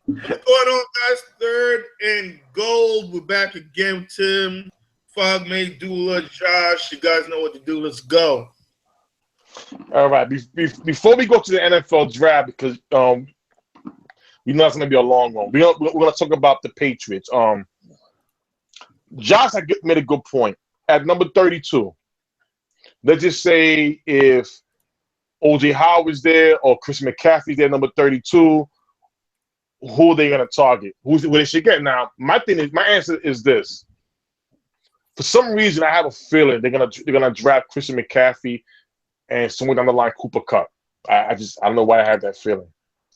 What's going on, guys? Third and gold. We're back again with Tim, Fogmate, Dula, Josh. You guys know what to do. Let's go. All right. Before we go to the NFL draft, because we know it's going to be a long one, we're going to talk about the Patriots. Josh made a good point. At number 32, let's just say if OJ Howard's there or Chris McCaffrey's there, number 32, who are they going to target? Who they should get? Now, my answer is this. For some reason, I have a feeling they're gonna draft Christian McCaffrey and somewhere down the line Cooper Cup. I don't know why I have that feeling.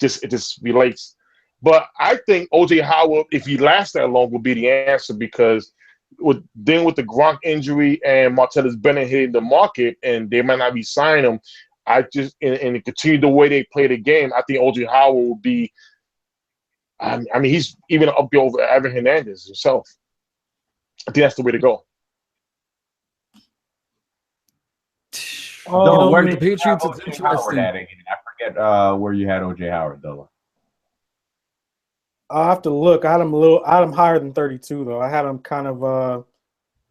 It just relates. But I think OJ Howard, if he lasts that long, will be the answer because with the Gronk injury and Martellus Bennett hitting the market and they might not be signing him, I just and continue the way they play the game, I think OJ Howard will be. I mean, he's even up there over Evan Hernandez himself. I think that's the way to go. Where The did you have Patriots, it's OJ Howard interesting. at again? I forget where you had OJ Howard, though. I have to look. I had him higher than 32 though. I had him kind of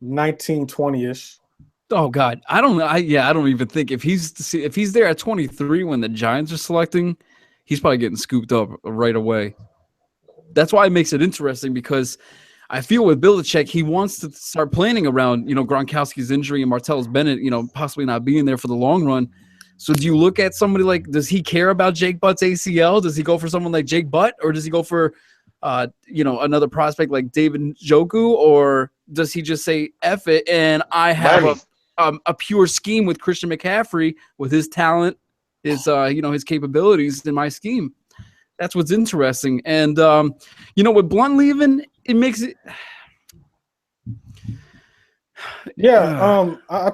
19, 20-ish. Oh God, I don't even think if he's there at 23 when the Giants are selecting, he's probably getting scooped up right away. That's why it makes it interesting because I feel with Belichick, he wants to start planning around, Gronkowski's injury and Martellus Bennett, possibly not being there for the long run. So do you look at somebody like, does he care about Jake Butt's ACL? Does he go for someone like Jake Butt, or does he go for, another prospect like David Njoku, or does he just say F it and I have a pure scheme with Christian McCaffrey with his talent, his capabilities in my scheme? That's what's interesting. And, with Blunt leaving, it makes it. Yeah, I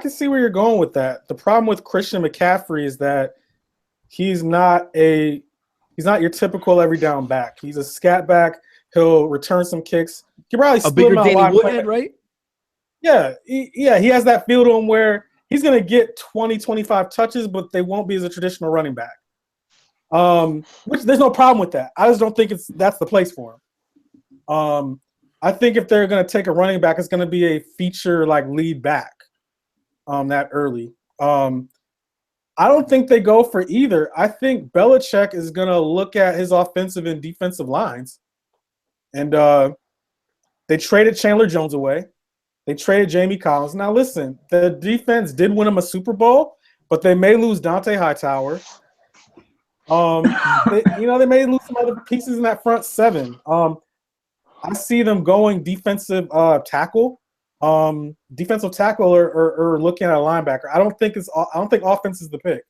can see where you're going with that. The problem with Christian McCaffrey is that he's not your typical every down back. He's a scat back. He'll return some kicks. He probably a bigger Danny Woodhead, right? Yeah, he has that feel to him where he's going to get 20, 25 touches, but they won't be as a traditional running back. Which there's no problem with that. I just don't think that's the place for him. I think if they're going to take a running back, it's going to be a feature like lead back that early. I don't think they go for either. I think Belichick is going to look at his offensive and defensive lines. And they traded Chandler Jones away. They traded Jamie Collins. Now, listen, the defense did win him a Super Bowl, but they may lose Dante Hightower. They may lose some other pieces in that front seven. I see them going defensive tackle, or looking at a linebacker. I don't think offense is the pick.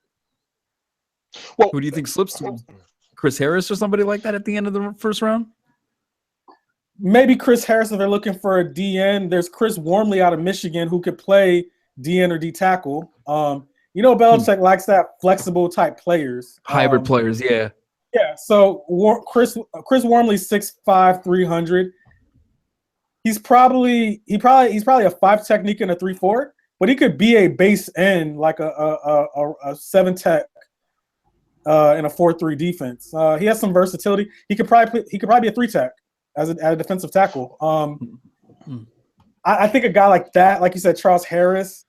Well, who do you think slips to him? Chris Harris or somebody like that at the end of the first round? Maybe Chris Harris if they're looking for a DN. There's Chris Wormley out of Michigan who could play DN or D tackle. Belichick likes that flexible type players. Hybrid players, yeah. Yeah, so Chris Wormley's 6'5", 300. He's probably a 5 technique and a 3-4, but he could be a base end like a 7 tech in a 4-3 defense. He has some versatility. He could probably be a 3 tech as a defensive tackle. I think a guy like that, like you said, Charles Harris,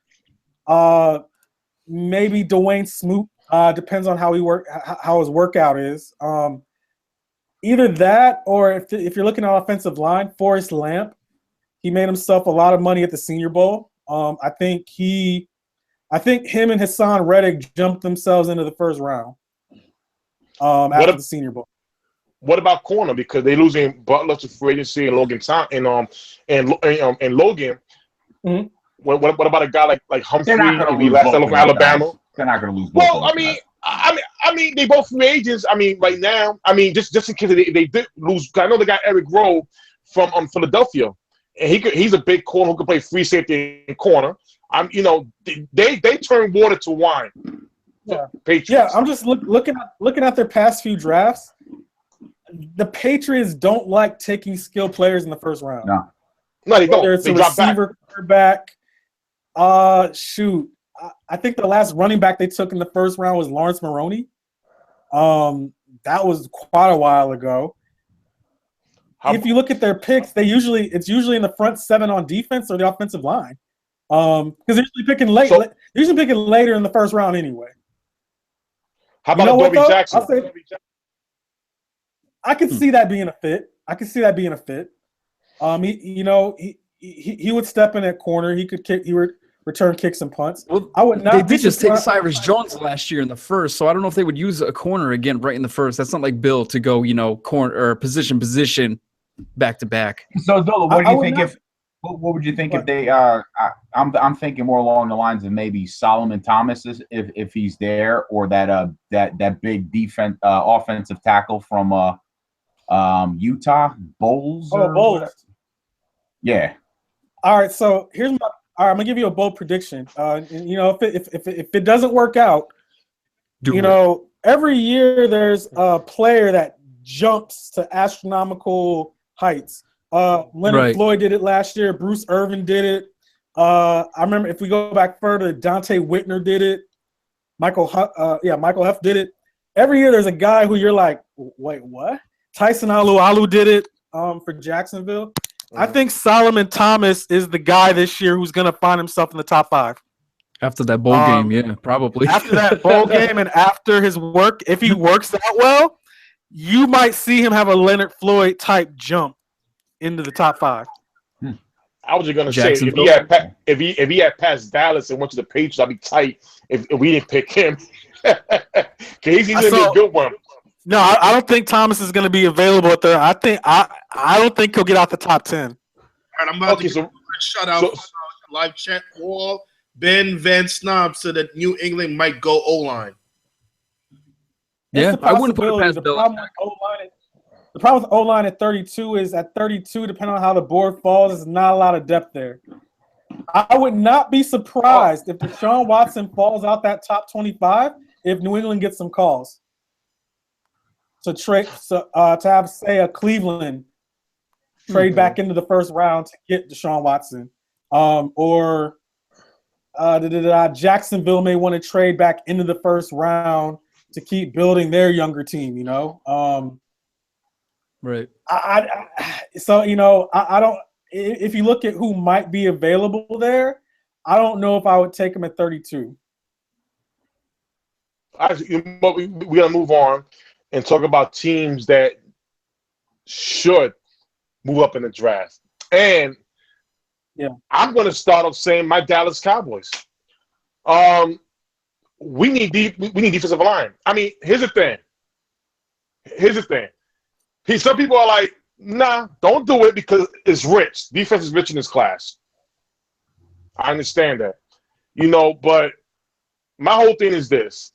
maybe Dwayne Smoot. Depends on how his workout is. Either that, or if you're looking at offensive line, Forrest Lamp, he made himself a lot of money at the Senior Bowl. I think him and Hassan Reddick jumped themselves into the first round after the Senior Bowl. What about corner? Because they're losing Butler to free agency and Logan and Logan. Mm-hmm. What about a guy like Humphrey? If he last from Alabama. They're not going to lose. Well, I mean, they both free agents. I mean, right now, just in case they did lose. I know they got Eric Rowe from Philadelphia, and he's a big corner who can play free safety and corner. They turn water to wine. Yeah, Patriots. Yeah. I'm just looking at their past few drafts. The Patriots don't like taking skilled players in the first round. No, they don't. Whether it's they a drop receiver, quarterback. I think the last running back they took in the first round was Lawrence Maroney. that was quite a while ago. If you look at their picks, it's usually in the front 7 on defense or the offensive line. Because they're usually picking late. They're usually picking later in the first round anyway. How about Dobie Jackson? I could see that being a fit. He would step in at corner. He could kick. He would return kicks and punts. Well, I would not. They did just take Cyrus Jones last year in the first, so I don't know if they would use a corner again right in the first. That's not like Bill to go, corner or position back to back. So Zola, what would you think if they I'm thinking more along the lines of maybe Solomon Thomas if he's there, or that big defense offensive tackle from Utah, Bowles. Bowles. Yeah. All right, so I'm gonna give you a bold prediction. If it doesn't work out, every year there's a player that jumps to astronomical heights. Leonard Floyd did it last year. Bruce Irvin did it. I remember, if we go back further, Dante Whitner did it. Michael Huff did it. Every year there's a guy who you're like, wait, what? Tyson Alualu did it for Jacksonville. I think Solomon Thomas is the guy this year who's going to find himself in the top 5. After that bowl game, yeah, probably. After that bowl game and after his work, if he works out well, you might see him have a Leonard Floyd type jump into the top 5. I was just gonna say if he had passed Dallas and went to the Patriots, I'd be tight if we didn't pick him. He's gonna be a good one. No, I don't think Thomas is gonna be available at there. I don't think he'll get out the top 10. All right, I'm about to get a shout out live chat wall. Ben Van Snob said that New England might go O-line. Yeah, I wouldn't put it past Bill. The problem with O-line at 32 is at 32, depending on how the board falls, there's not a lot of depth there. I would not be surprised if Deshaun Watson falls out that top 25 if New England gets some calls. To have, say, a Cleveland trade back into the first round to get Deshaun Watson. Or Jacksonville may want to trade back into the first round to keep building their younger team, Right. I don't. If you look at who might be available there, I don't know if I would take him at 32. But we gotta move on and talk about teams that should move up in the draft. And I'm gonna start off saying my Dallas Cowboys. We need defensive line. I mean, here's the thing. Some people are like, nah, don't do it because it's rich. Defense is rich in this class. I understand that. But my whole thing is this.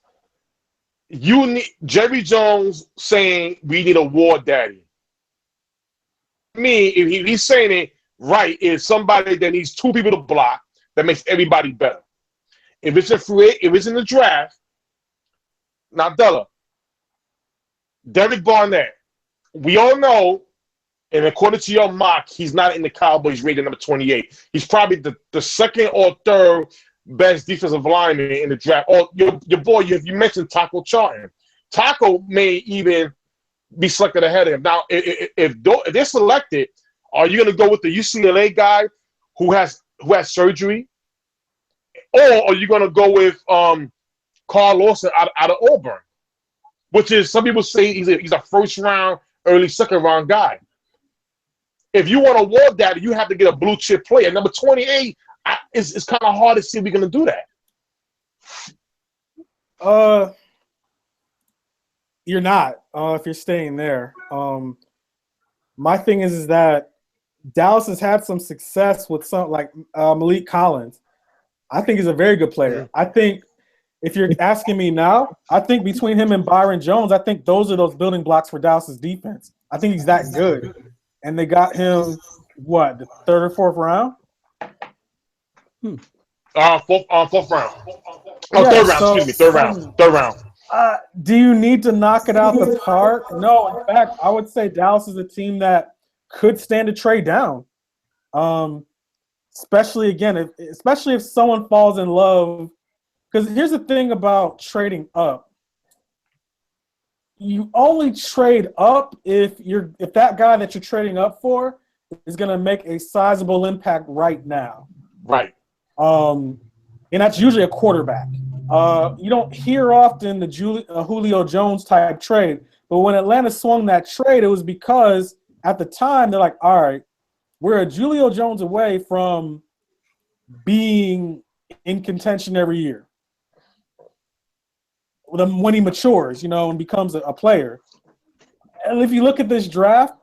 You need Jerry Jones saying we need a war daddy. If he's saying it right, is somebody that needs 2 people to block that makes everybody better. If it's in the draft, now Della, Derek Barnett. We all know, and according to your mock, he's not in the Cowboys rated number 28. He's probably the second or third best defensive lineman in the draft. Or your boy, you mentioned Taco Charlton. Taco may even be selected ahead of him. Now, if they're selected, are you going to go with the UCLA guy who has surgery, or are you going to go with Carl Lawson out of Auburn, which is, some people say he's a first round, early second round guy. If you want to war daddy, you have to get a blue chip player. Number 28, it's kind of hard to see if we're going to do that. You're not if you're staying there. My thing is that Dallas has had some success with some like Malik Collins. I think he's a very good player. I think if you're asking me now, I think between him and Byron Jones, I think those are those building blocks for Dallas's defense. I think he's that good. And they got him, the 3rd or 4th round? Fourth round. Third round. Third round. Do you need to knock it out the park? No. In fact, I would say Dallas is a team that could stand a trade down. Especially if someone falls in love. Because here's the thing about trading up. you only trade up if that guy that you're trading up for is going to make a sizable impact right now. Right. And that's usually a quarterback. You don't hear often the Julio Jones type trade, but when Atlanta swung that trade, it was because at the time they're like, all right, we're a Julio Jones away from being in contention every year. When he matures, and becomes a player. And if you look at this draft,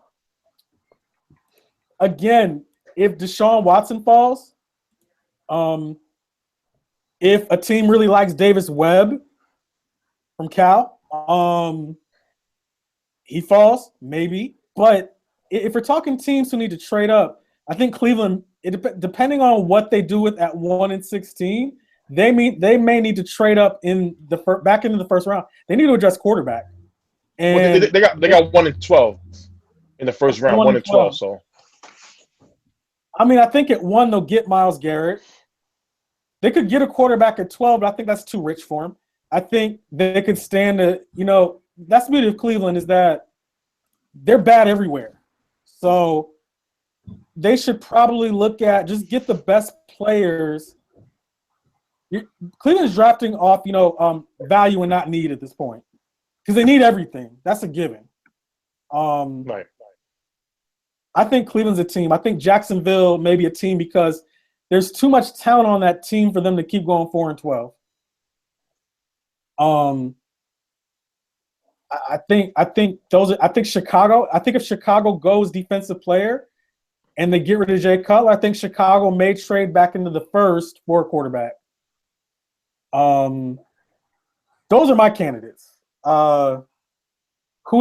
again, if Deshaun Watson falls, if a team really likes Davis Webb from Cal, he falls, maybe. But if we're talking teams who need to trade up, I think Cleveland, depending on what they do with at 1 and 16, they may need to trade up back into the first round. They need to address quarterback. And they got 1 and 12 in the first round, 1 and 12. So, I mean, I think at 1 they'll get Myles Garrett. They could get a quarterback at 12, but I think that's too rich for him. I think they could stand to, that's the beauty of Cleveland is that they're bad everywhere. So they should probably look at just get the best players. Cleveland's drafting off, value and not need at this point because they need everything. That's a given. Right. I think Cleveland's a team. I think Jacksonville may be a team because there's too much talent on that team for them to keep going 4 and 12. I think Chicago. I think if Chicago goes defensive player and they get rid of Jay Cutler, I think Chicago may trade back into the first for a quarterback. Those are my candidates. Who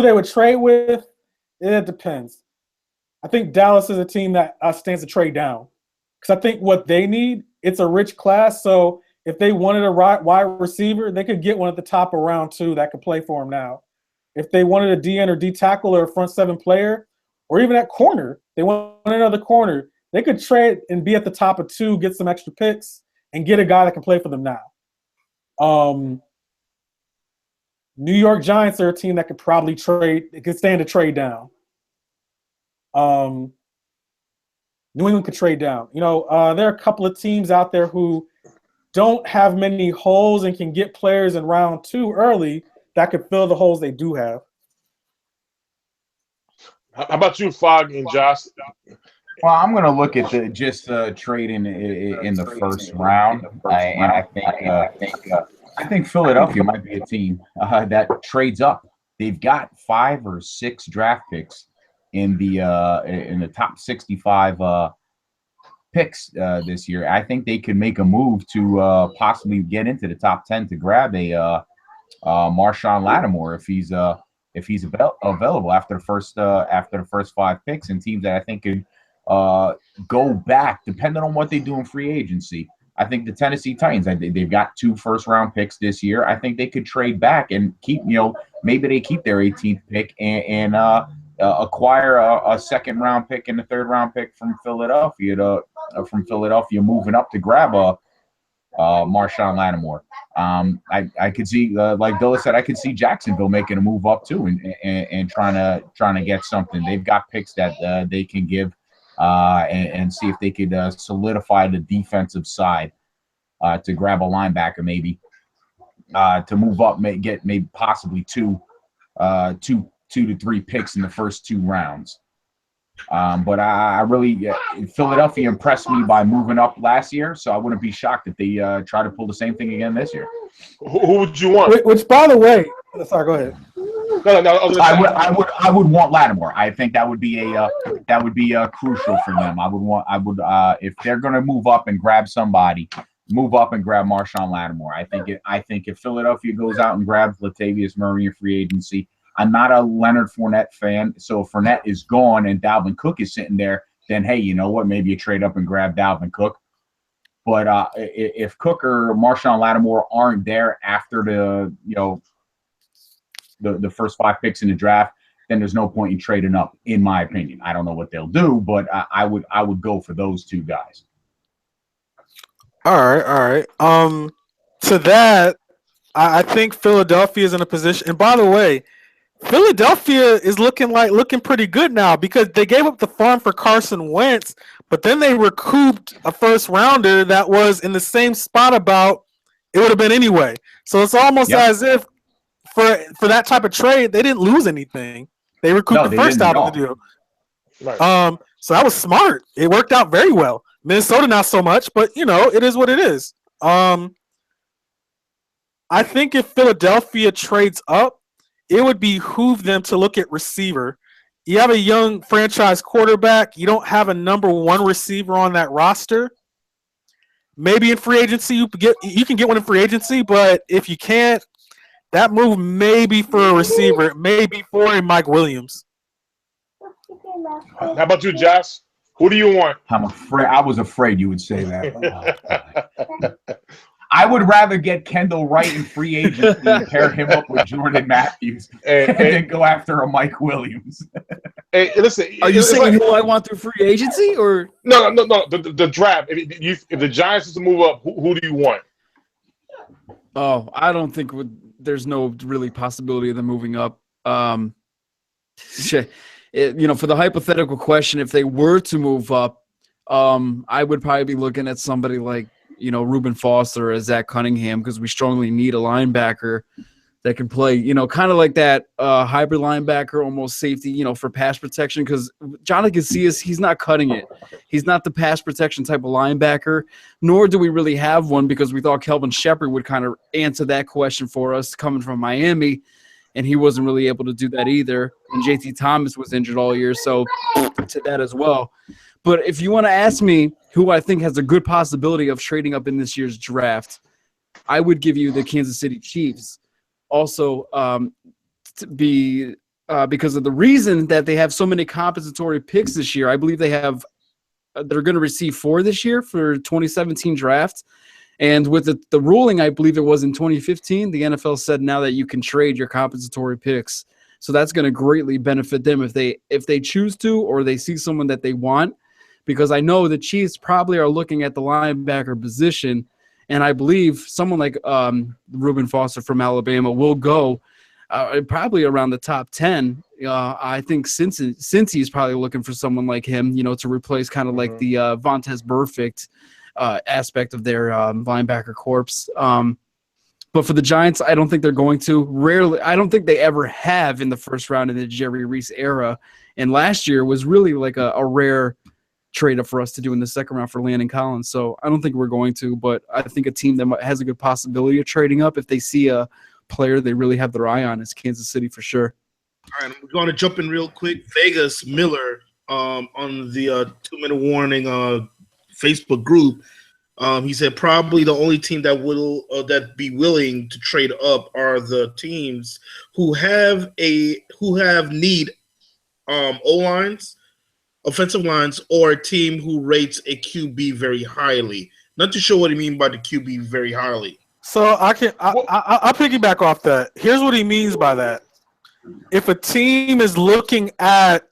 they would trade with, it depends. I think Dallas is a team that stands to trade down because I think what they need, it's a rich class. So if they wanted a wide receiver, they could get one at the top of round 2 that could play for them now. If they wanted a DN or D tackle or a front 7 player, or even at corner, they want another corner, they could trade and be at the top of 2, get some extra picks, and get a guy that can play for them now. New York Giants are a team that could probably trade. It could stand to trade down. New England could trade down. There are a couple of teams out there who don't have many holes and can get players in round 2 early that could fill the holes they do have. How about you, Fogg and Josh? Well, I'm going to look at trade in the first round, and I think Philadelphia might be a team that trades up. They've got 5 or 6 draft picks in the top 65 picks this year. I think they could make a move to possibly get into the top 10 to grab a Marshawn Lattimore if he's available after the first 5 picks, and teams that I think could go back depending on what they do in free agency. I think the Tennessee Titans, they've got 2 first-round picks this year. I think they could trade back and keep, maybe they keep their 18th pick and acquire a second-round pick and a third-round pick from Philadelphia moving up to grab a Marshawn Lattimore. I could see, like Dilla said, I could see Jacksonville making a move up too and trying to get something. They've got picks that they can give and see if they could solidify the defensive side to grab a linebacker maybe to move up, get maybe possibly two to 3 picks in the first 2 rounds. But I really Philadelphia impressed me by moving up last year, so I wouldn't be shocked if they try to pull the same thing again this year. Who would you want? Which, by the way, sorry, go ahead. No. I would want Lattimore. I think that would be crucial for them. I would if they're going to move up and grab somebody, move up and grab Marshawn Lattimore. I think if Philadelphia goes out and grabs Latavius Murray in free agency. I'm not a Leonard Fournette fan, so if Fournette is gone and Dalvin Cook is sitting there, then hey, you know what? Maybe you trade up and grab Dalvin Cook. But if Cook or Marshawn Lattimore aren't there after the first 5 picks in the draft, then there's no point in trading up, in my opinion. I don't know what they'll do, but I would go for those 2 guys. All right. To that, I think Philadelphia is in a position. And by the way, Philadelphia is looking pretty good now because they gave up the farm for Carson Wentz, but then they recouped a first rounder that was in the same spot about it would have been anyway. So it's almost as if for that type of trade, they didn't lose anything. They recouped the first out of the deal. Right. So that was smart. It worked out very well. Minnesota not so much, but it is what it is. I think if Philadelphia trades up, it would behoove them to look at receiver. You have a young franchise quarterback. You don't have a number one receiver on that roster. Maybe in free agency you can get one in free agency, but if you can't, that move may be for a receiver, maybe for a Mike Williams. How about you, Josh? Who do you want? I was afraid you would say that. I would rather get Kendall Wright in free agency and pair him up with Jordan Matthews and then go after a Mike Williams. Hey, listen. Are you saying who I want through free agency or no? The draft. If the Giants is to move up, who do you want? Oh, I don't think there's no really possibility of them moving up. For the hypothetical question, if they were to move up, I would probably be looking at somebody like Reuben Foster or Zach Cunningham because we strongly need a linebacker that can play, kind of like that hybrid linebacker, almost safety, for pass protection because Jonathan Casillas, he's not cutting it. He's not the pass protection type of linebacker, nor do we really have one because we thought Kelvin Shepard would kind of answer that question for us coming from Miami, and he wasn't really able to do that either. And JT Thomas was injured all year, so to that as well. But if you want to ask me who I think has a good possibility of trading up in this year's draft, I would give you the Kansas City Chiefs. Also, because of the reason that they have so many compensatory picks this year, I believe they're going to receive 4 this year for 2017 draft. And with the ruling, I believe it was in 2015, the NFL said now that you can trade your compensatory picks. So that's going to greatly benefit them if they choose to or they see someone that they want. Because I know the Chiefs probably are looking at the linebacker position, and I believe someone like Reuben Foster from Alabama will go probably around the top 10. I think Cincy is probably looking for someone like him, to replace kind of like the Vontaze Burfict aspect of their linebacker corps. But for the Giants, I don't think they're going to. Rarely, I don't think they ever have in the first round in the Jerry Reese era. And last year was really like a rare trade up for us to do in the second round for Landon Collins. So I don't think we're going to, but I think a team that has a good possibility of trading up if they see a player they really have their eye on is Kansas City for sure. All right, I'm going to jump in real quick. Vegas Miller on the 2-minute warning Facebook group. He said probably the only team that be willing to trade up are the teams who have need O-lines, offensive lines, or a team who rates a QB very highly. Not too sure what he means by the QB very highly. So I'll piggyback off that. Here's what he means by that. If a team is looking at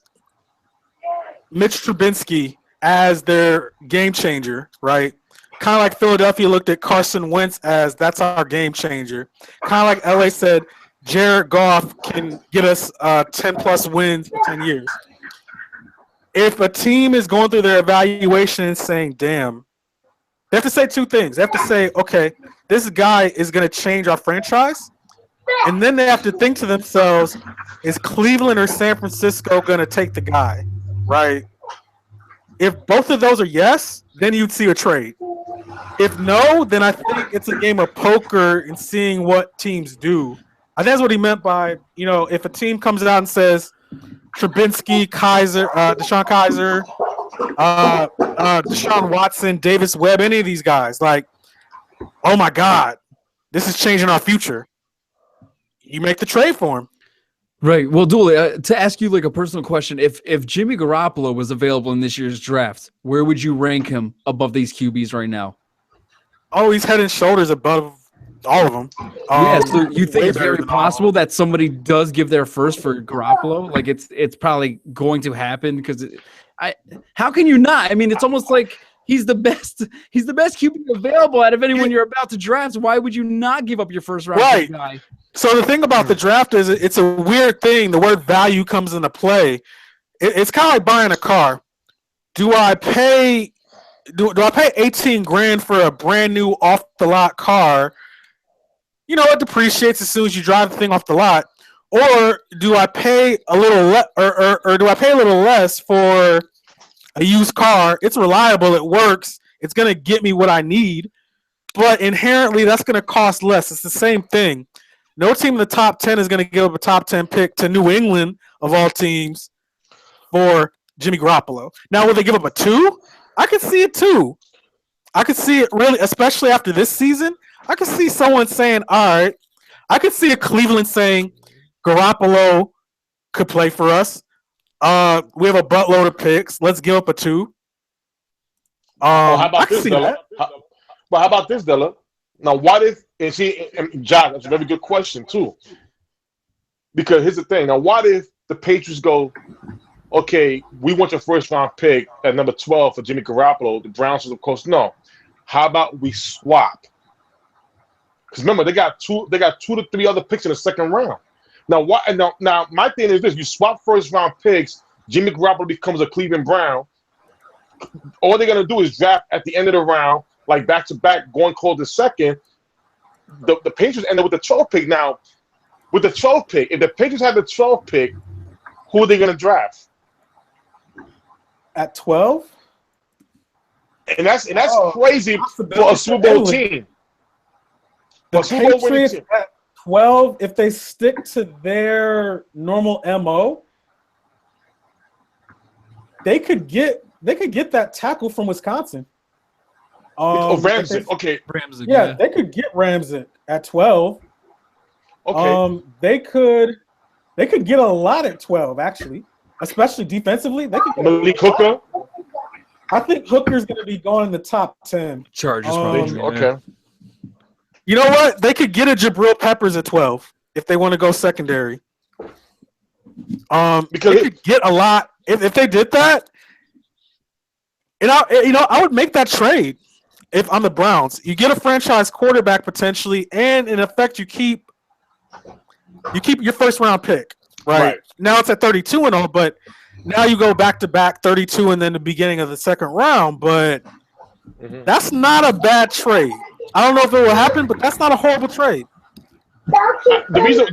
Mitch Trubisky as their game changer, right? Kind of like Philadelphia looked at Carson Wentz as that's our game changer. Kind of like LA said, Jared Goff can get us 10-plus wins in 10 years. If a team is going through their evaluation and saying, damn, they have to say 2 things. They have to say, okay, this guy is going to change our franchise. And then they have to think to themselves, is Cleveland or San Francisco going to take the guy, right? If both of those are yes, then you'd see a trade. If no, then I think it's a game of poker and seeing what teams do. I think that's what he meant by, if a team comes out and says, Trubinsky, Kaiser, Deshaun Kaiser, Deshaun Watson, Davis Webb, any of these guys, like, oh my God, this is changing our future. You make the trade for him. Right. Well, Dooley, to ask you like a personal question, if Jimmy Garoppolo was available in this year's draft, where would you rank him above these QBs right now? Oh, he's head and shoulders above all of them. So you think it's very possible that somebody does give their first for Garoppolo? Like it's probably going to happen because how can you not? I mean, it's almost like he's the best QB available out of anyone you're about to draft. Why would you not give up your first round guy? So the thing about the draft is it's a weird thing. The word value comes into play. It's kind of like buying a car. Do I pay 18 grand for a brand new off the lot car? You know, it depreciates as soon as you drive the thing off the lot. Or do I pay a little or do I pay a little less for a used car? It's reliable, it works, it's gonna get me what I need, but inherently that's gonna cost less. It's the same thing. No team in the top 10 is gonna give up a top 10 pick to New England of all teams for Jimmy Garoppolo. Now, will they give up a 2? I could see it too. I could see it really, especially after this season. I could see someone saying, all right, I could see a Cleveland saying Garoppolo could play for us. We have a buttload of picks. Let's give up a 2. How about this, Della? How about this, Della? Now, what if, and John, that's a very good question, too. Because here's the thing. Now, what if the Patriots go, okay, we want your first round pick at number 12 for Jimmy Garoppolo. The Browns, of course, no. How about we swap? Because remember, they got two to three other picks in the second round. Now, now, my thing is this: you swap first round picks, Jimmy Garoppolo becomes a Cleveland Brown. All they're gonna do is draft at the end of the round, like back to back, going cold the second. The Patriots end up with the 12th pick. Now, with the 12th pick, if the Patriots have the 12th pick, who are they gonna draft? At 12? And that's crazy for a Super Bowl team. The Patriots at 12, if they stick to their normal MO, they could get that tackle from Wisconsin. Ramsey. Okay. Ramsey, yeah, they could get Ramsey at 12. Okay. They could get a lot at 12, actually, especially defensively. They could get Malik Hooker. I think Hooker's going to be going in the top 10. Chargers probably. Okay. You know what? They could get a Jabril Peppers at 12 if they want to go secondary. Because they could get a lot if they did that. And I would make that trade if I'm the Browns. You get a franchise quarterback potentially, and in effect, you keep your first round pick. Right. Now it's at 32 and all, but now you go back to back 32 and then the beginning of the second round. But that's not a bad trade. I don't know if it will happen, but that's not a horrible trade. The reason,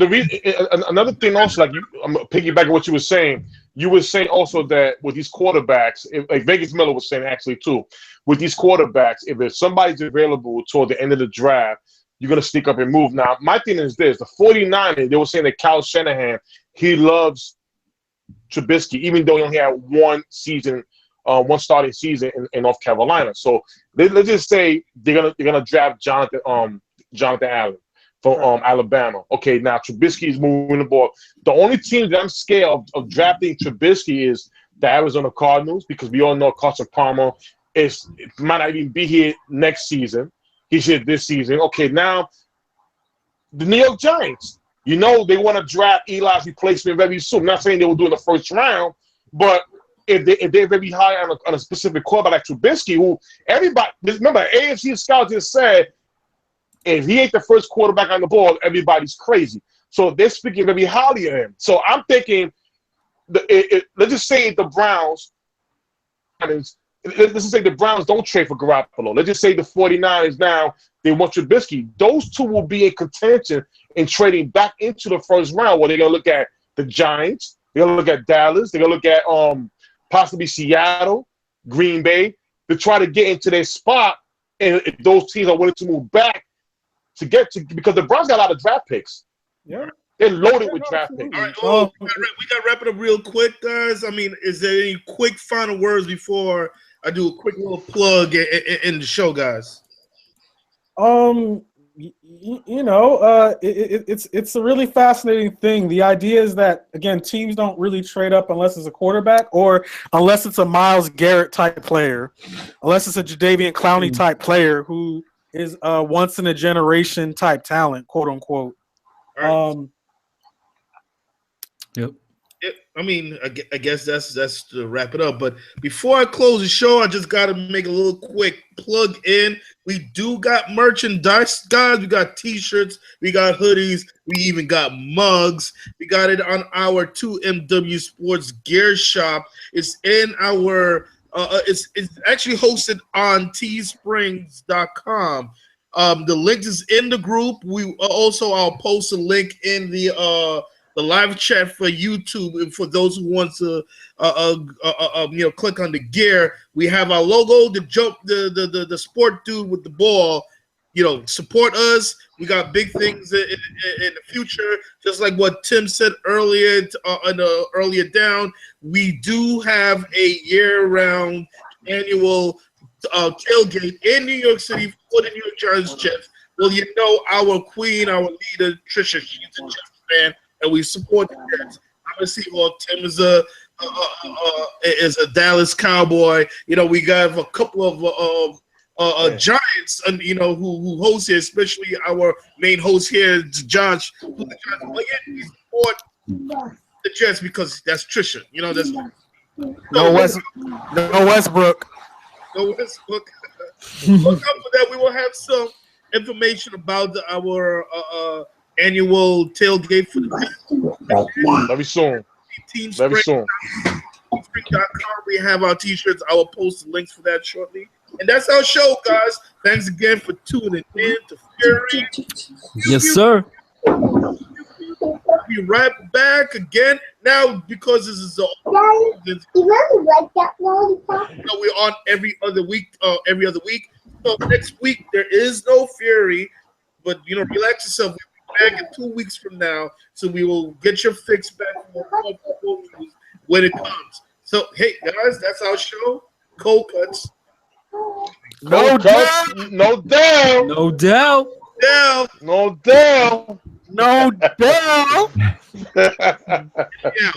another thing also, like I'm piggybacking what you were saying. You were saying also that with these quarterbacks, like Vegas Miller was saying actually too, with these quarterbacks, if there's somebody's available toward the end of the draft, you're gonna sneak up and move. Now, my thing is this: the 49ers, they were saying that Kyle Shanahan, he loves Trubisky, even though he only had one starting season in North Carolina. So let's just say they're gonna draft Jonathan Allen from Alabama. Okay, now Trubisky is moving the ball. The only team that I'm scared of drafting Trubisky is the Arizona Cardinals, because we all know Carson Palmer might not even be here next season. He's here this season. Okay, now the New York Giants. You know they want to draft Eli's replacement very soon. I'm not saying they will do it in the first round, but if they're very high on a specific quarterback like Trubisky, who everybody remember, AFC scouts just said if he ain't the first quarterback on the board, everybody's crazy. So they're speaking very highly of him. So I'm thinking, let's just say the Browns, let's just say the Browns don't trade for Garoppolo. Let's just say the 49ers now, they want Trubisky. Those two will be in contention in trading back into the first round, where they're going to look at the Giants, they're going to look at Dallas, they're going to look at possibly Seattle, Green Bay, to try to get into their spot. And if those teams are willing to move back to get to, because the Browns got a lot of draft picks. Yeah. They're loaded with draft picks. All right, we got to wrap it up real quick, guys. I mean, is there any quick final words before I do a quick little plug in the show, guys? It's a really fascinating thing. The idea is that, again, teams don't really trade up unless it's a quarterback or unless it's a Myles Garrett type player, unless it's a Jadeveon Clowney type player who is a once in a generation type talent, quote unquote. Right. Yep. I mean, I guess that's to wrap it up. But before I close the show, I just got to make a little quick plug in. We do got merchandise, guys. We got T-shirts, we got hoodies, we even got mugs. We got it on our 2MW Sports Gear Shop. It's in our. It's actually hosted on teesprings.com. The link is in the group. We also I'll post a link in the live chat for YouTube, and for those who want to click on the gear. We have our logo, the sport dude with the ball. Support us. We got big things in the future, just like what Tim said earlier earlier down. We do have a year-round annual tailgate in New York City for the New York Giants Jets. Well, our queen, our leader, Trisha, she's a Jets fan, and we support the Jets. I'm a Seahawk. Tim is a Dallas Cowboy. We got a couple of Giants, who host here, especially our main host here, Josh. We support the Jets because that's Trisha. That's no Westbrook. No Westbrook. Look up for that. We will have some information about our annual tailgate for the very soon. Very soon. We have our T-shirts. I will post the links for that shortly. And that's our show, guys. Thanks again for tuning in to Fury. Yes, sir. We'll be right back again. Now, because this is we're on every other week. So next week there is no Fury, but relax yourself. We'll be back in 2 weeks from now, so we will get your fix back when it comes. So hey, guys, that's our show. Cold Cuts. No doubt. No doubt. No doubt. No doubt. No doubt. Yeah.